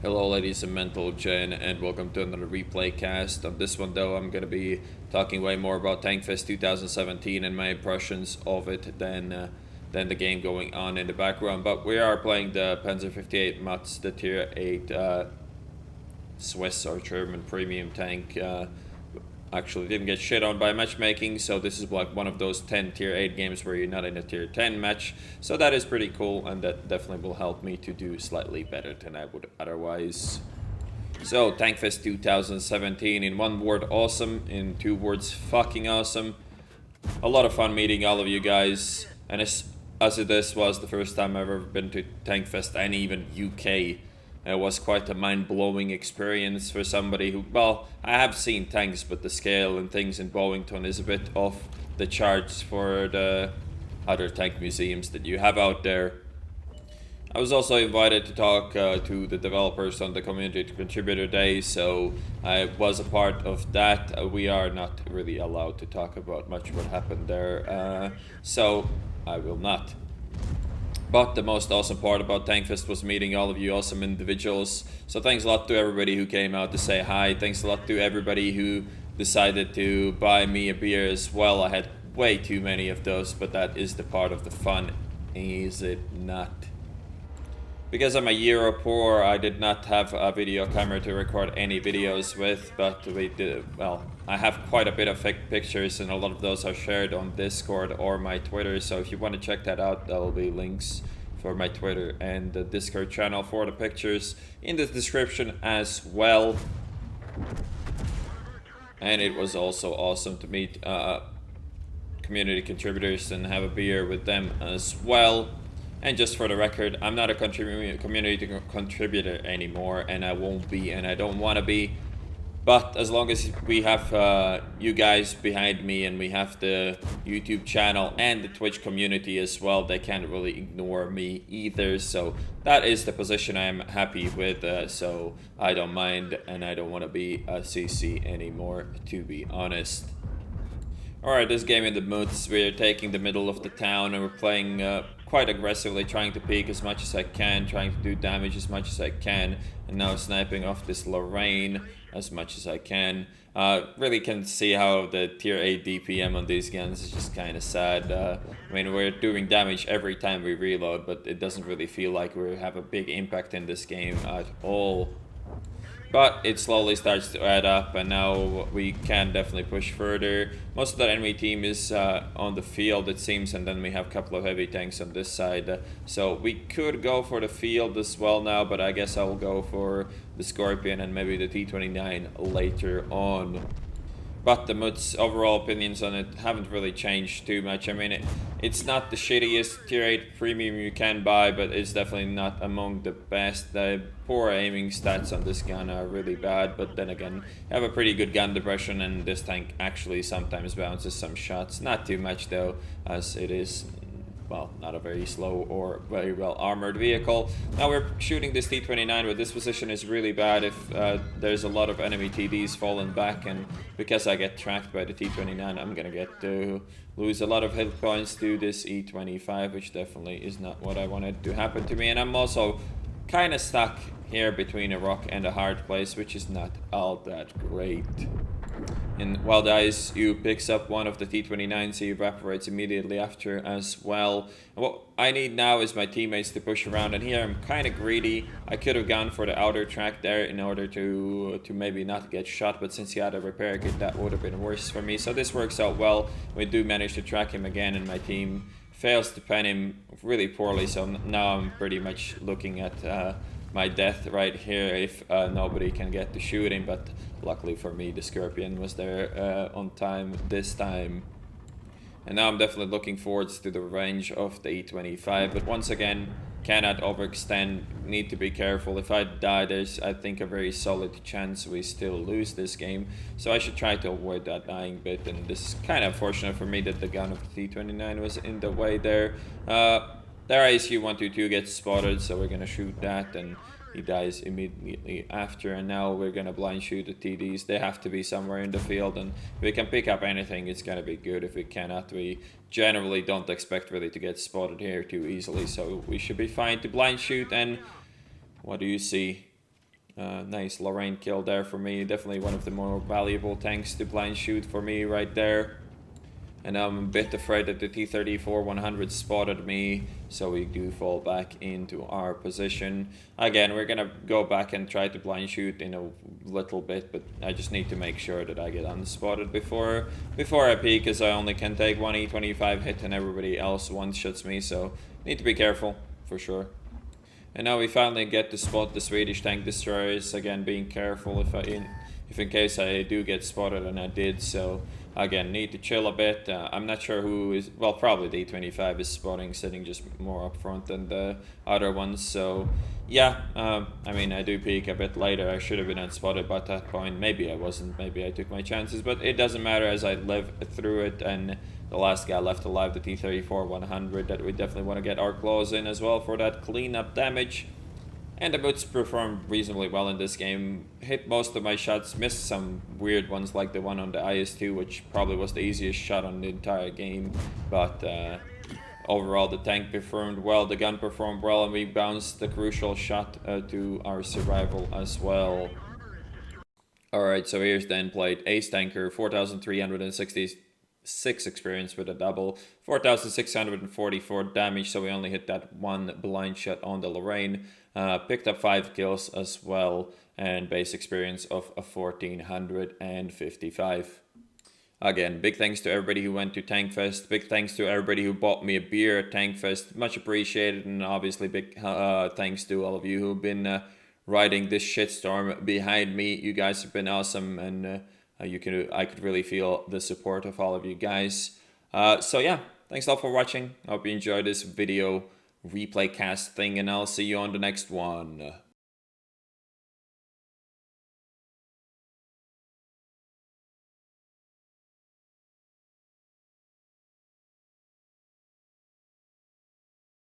Hello ladies and mental Jen, and welcome to another replay cast. On this one though, I'm going to be talking way more about Tankfest 2017 and my impressions of it than the game going on in the background. But we are playing the Panzer 58 Mutz, the tier 8 Swiss or German premium tank. Actually didn't get shit on by matchmaking, so this is like one of those 10 tier 8 games where you're not in a tier 10 match, so that is pretty cool, and that definitely will help me to do slightly better than I would otherwise. So Tankfest 2017, in one word awesome, in two words fucking awesome. A lot of fun meeting all of you guys, and as this was the first time I've ever been to Tankfest and even UK. It was quite a mind-blowing experience for somebody who, well, I have seen tanks, but the scale and things in Bowington is a bit off the charts for the other tank museums that you have out there. I was also invited to talk to the developers on the Community Contributor Day, so I was a part of that. We are not really allowed to talk about much what happened there, so I will not. But the most awesome part about Tankfest was meeting all of you awesome individuals. So thanks a lot to everybody who came out to say hi. Thanks a lot to everybody who decided to buy me a beer as well. I had way too many of those, but that is the part of the fun, is it not? Because I'm a Euro poor, I did not have a video camera to record any videos with, but we did, well, I have quite a bit of fake pictures, and a lot of those are shared on Discord or my Twitter, so if you want to check that out, there will be links for my Twitter and the Discord channel for the pictures in the description as well. And it was also awesome to meet community contributors and have a beer with them as well. And just for the record, I'm not a community contributor anymore, and I won't be, and I don't want to be. But as long as we have you guys behind me, and we have the YouTube channel and the Twitch community as well, they can't really ignore me either. So that is the position I'm happy with, so I don't mind, and I don't want to be a CC anymore, to be honest. Alright, this game in the Mutz, we're taking the middle of the town, and we're playing quite aggressively, trying to peek as much as I can, trying to do damage as much as I can, and now sniping off this Lorraine as much as I can. Really can see how the tier 8 DPM on these guns is just kind of sad. I mean, we're doing damage every time we reload, but it doesn't really feel like we have a big impact in this game at all. But it slowly starts to add up, and now we can definitely push further. Most of the enemy team is on the field, it seems, and then we have a couple of heavy tanks on this side. So we could go for the field as well now, but I guess I'll go for the Scorpion and maybe the T-29 later on. But the Mutz overall opinions on it haven't really changed too much. I mean, it's not the shittiest tier 8 premium you can buy, but it's definitely not among the best. The poor aiming stats on this gun are really bad, but then again, you have a pretty good gun depression, and this tank actually sometimes bounces some shots. Not too much though, as it is, well, not a very slow or very well armored vehicle. Now we're shooting this T-29, but this position is really bad if there's a lot of enemy TDs falling back, and because I get tracked by the T-29, I'm gonna get to lose a lot of hit points to this E-25, which definitely is not what I wanted to happen to me. And I'm also kind of stuck here between a rock and a hard place, which is not all that great. And while the ISU picks up one of the T-29s, he evaporates immediately after as well. And what I need now is my teammates to push around, and here I'm kind of greedy. I could have gone for the outer track there in order to maybe not get shot, but since he had a repair kit, that would have been worse for me. So this works out well. We do manage to track him again, and my team fails to pen him really poorly, so now I'm pretty much looking at my death right here if nobody can get to shoot him, but luckily for me the Scorpion was there on time this time. And now I'm definitely looking forward to the range of the E-25, but once again, cannot overextend, need to be careful. If I die, there's, I think, a very solid chance we still lose this game, so I should try to avoid that dying bit, and this is kind of unfortunate for me that the gun of the T-29 was in the way there. There ISU 122 gets spotted, so we're gonna shoot that, and he dies immediately after. And now we're gonna blind shoot the TDs. They have to be somewhere in the field, and if we can pick up anything, it's gonna be good. If we cannot, we generally don't expect really to get spotted here too easily, so we should be fine to blind shoot. And what do you see? Nice Lorraine kill there for me. Definitely one of the more valuable tanks to blind shoot for me right there. And I'm a bit afraid that the T-34-100 spotted me, so we do fall back into our position. Again, we're gonna go back and try to blind shoot in a little bit, but I just need to make sure that I get unspotted before I peek, because I only can take one E25 hit and everybody else one-shots me, so need to be careful for sure. And now we finally get to spot the Swedish tank destroyers. Again, being careful if in case I do get spotted, and I did. So again, need to chill a bit. I'm not sure who is, well, probably the E25 is spotting, sitting just more up front than the other ones. So yeah, I mean, I do peek a bit later. I should have been unspotted by that point. Maybe I wasn't. Maybe I took my chances, but it doesn't matter as I live through it. And the last guy left alive, the T-34-100, that we definitely want to get our claws in as well for that cleanup damage. And the Mutz performed reasonably well in this game. Hit most of my shots, missed some weird ones like the one on the IS-2, which probably was the easiest shot on the entire game. But overall, the tank performed well, the gun performed well, and we bounced the crucial shot to our survival as well. Alright, so here's the end plate. Ace Tanker, 4,366 experience with a double, 4,644 damage, so we only hit that one blind shot on the Lorraine. Picked up 5 kills as well, and base experience of 1,455. Again, big thanks to everybody who went to Tankfest. Big thanks to everybody who bought me a beer at Tankfest. Much appreciated, and obviously big thanks to all of you who've been riding this shitstorm behind me. You guys have been awesome, and I could really feel the support of all of you guys. So yeah, thanks a lot for watching. I hope you enjoyed this video replay cast thing, and I'll see you on the next one.